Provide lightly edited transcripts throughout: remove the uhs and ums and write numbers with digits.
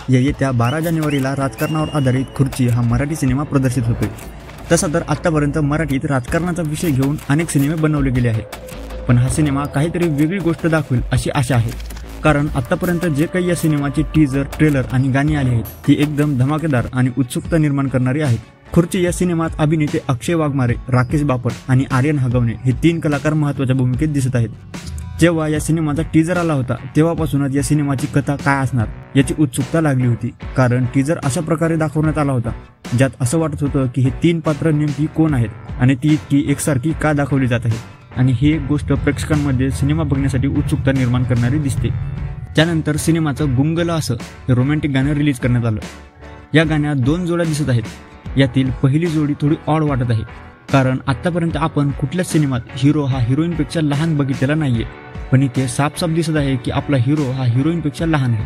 या येत्या 12 जानेवारीला राजकारणावर आधारित खुर्ची हा मराठी सिनेमा प्रदर्शित होतोय। तसा तर आत्तापर्यंत मराठीत राजकारणाचा विषय घेऊन अनेक सिनेमे बनवले गेले आहेत, पण हा सिनेमा काहीतरी वेगळी गोष्ट दाखवेल अशी आशा आहे। कारण आत्तापर्यंत जे काही या सिनेमाचे टीजर, ट्रेलर आणि गाणी आली आहेत ती एकदम धमाकेदार आणि उत्सुकता निर्माण करणारी आहेत। खुर्ची या सिनेमात अभिनेते अक्षय वाघमारे, राकेश बापट आणि आर्यन हगवणे हे 3 कलाकार महत्त्वाच्या भूमिकेत दिसत आहेत। जेव्हा या सिनेमाचा टीजर आला होता तेव्हापासूनच या सिनेमाची कथा काय असणार याची उत्सुकता लागली होती। कारण टीजर अशा प्रकारे दाखवण्यात आला होता ज्यात असं वाटत होतं की हे 3 पात्र नेमकी कोण आहेत आणि ती इतकी एकसारखी का दाखवली जात आहे, आणि ही एक गोष्ट प्रेक्षकांमध्ये सिनेमा बघण्यासाठी उत्सुकता निर्माण करणारी दिसते। त्यानंतर सिनेमाचं गुंगलं असं हे रोमॅन्टिक गाणं रिलीज करण्यात आलं। या गाण्यात 2 जोड्या दिसत आहेत। यातील पहिली जोडी थोडी ऑड वाटत आहे, कारण आत्तापर्यंत आपण कुठल्याच सिनेमात हिरो हा हिरोईनपेक्षा लहान बघितलेला नाहीये, पण इथे साफ दिसत आहे की आपला हिरो हा हिरोईनपेक्षा लहान आहे।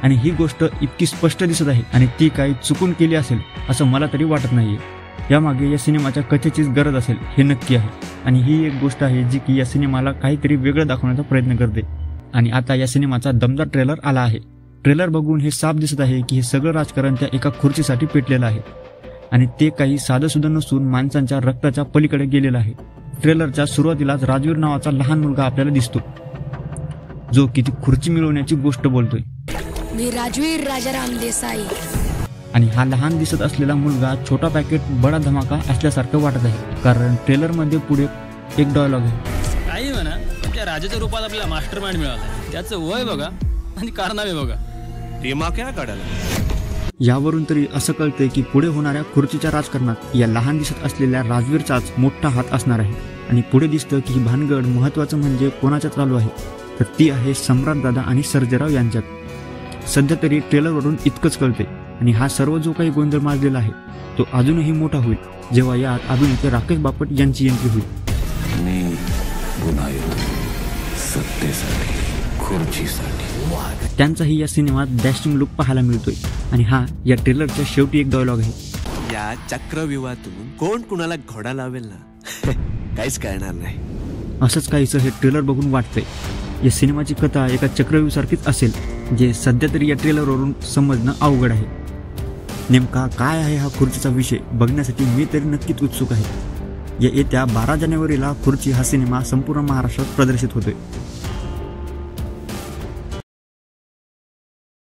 आणि ही गोष्ट इतकी स्पष्ट दिसत आहे आणि ती काही चुकून केली असेल असं मला तरी वाटत नाहीये। यामागे या सिनेमाच्या कथेचीच गरज असेल हे नक्की आहे, आणि ही एक गोष्ट आहे जी की या सिनेमाला काहीतरी वेगळं दाखवण्याचा प्रयत्न करते। आणि आता या सिनेमाचा दमदार ट्रेलर आला आहे। ट्रेलर बघून हे साफ दिसत आहे की हे सगळं राजकारण त्या एका खुर्चीसाठी पेटलेलं आहे, आणि ते काही साधंसुद्धा नसून माणसांच्या रक्ताच्या पलीकडे गेलेलं आहे। ट्रेलरच्या सुरुवातीलाच राजवीर नावाचा लहान मुलगा आपल्याला दिसतो, जो की ती खुर्ची मिळवण्याची गोष्ट बोलतोय। मी राजवीर राजाराम देसाई। आणि हा लहान दिसत असलेला मुलगा छोटा पॅकेट बडा धमाका असल्यासारखं वाटत आहे, कारण ट्रेलरमध्ये पुढे एक डायलॉग आहे। काही म्हणा, त्या राजाच्या रूपात आपल्याला मास्टर माइंड मिळाला। त्याचं वय बघा आणि कारनामे बघा, दिमाग काय काढायला। यावरून तरी असं कळतंय की पुढे होणाऱ्या खुर्चीच्या राजकारणात या लहान दिसत असलेल्या राजवीरचाच मोठा हात असणार आहे। आणि पुढे दिसतं की ही भानगड महत्त्वाचं म्हणजे कोणाच्या चालू आहे, तर ती आहे सम्राटदादा आणि सर्जेराव यांच्यात। सध्या तरी ट्रेलरवरून इतकंच कळते, आणि हा सर्व जो काही गोंधळ माजलेला आहे तो अजूनही मोठा होईल जेव्हा यात अभिनेते राकेश बापट यांची एंट्री होईल। मी पुन्हा येतो सत्तेसाठी, खुर्चीसाठी। त्यांचाही या सिनेमात डॅशिंग लुक पाहायला मिळतोय, आणि हा या ट्रेलरच्या शेवटी एक डायलॉग आहे। या चक्रव्यूहातून कोण कुणाला घोडा लावेल ना काहीच कळणार नाही। असंच काहीसं हे ट्रेलर बघून वाटतंय। या सिनेमाची कथा एका चक्रव्यूहासारखीच असेल, जे सध्या तरी या ट्रेलरवरून समजणं अवघड आहे। नेमका काय आहे हा खुर्चीचा विषय बघण्यासाठी मी तरी नक्कीच उत्सुक आहे। या येत्या 12 जानेवारीला खुर्ची हा सिनेमा संपूर्ण महाराष्ट्रात प्रदर्शित होतोय।